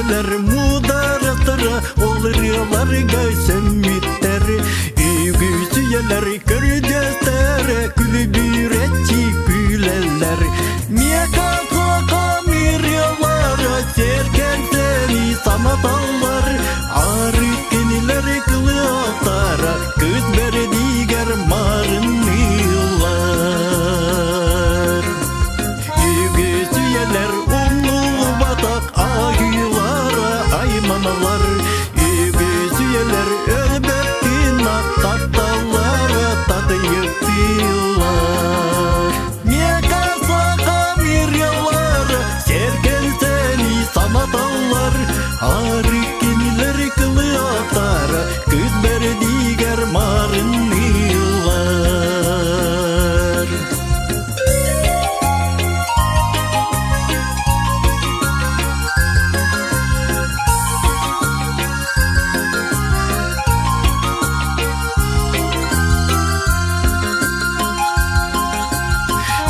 süyeler mudaratlara olurlar göğsümmitler. Ügü süyeler körcestere külübür etçi güleller. Miyaka soka miryalara serken seni samatallar. Arık keniler kılıatara kız berdiger marın yıllar. Ügü süyeler umlu batak ayılara aymanalar. Ügü süyeler ölbettin tattallara tadı yıktılar. Miyaka soka miryalara serken seni samatallar. Arık keniler kılıatara kız berdiger marın yıllar.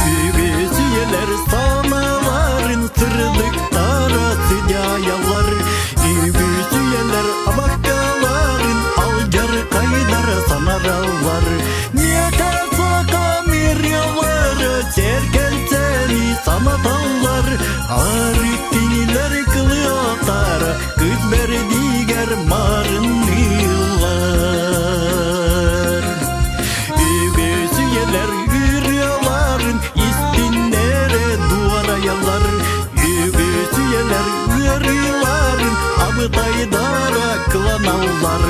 Ügü süyeler sanaların sırlıklara sıcayalar. Ügü süyeler abakkaların alcar kaydara sanaralar. Miyaka soka miryaları serken seni samatallar. Arık diniler kılıatara kız berdiger marın yıllar. Ügü süyeler yürüyorların istinlere duvarayalar. Ügü süyeler yürüyorların abıtaydara kılanallar.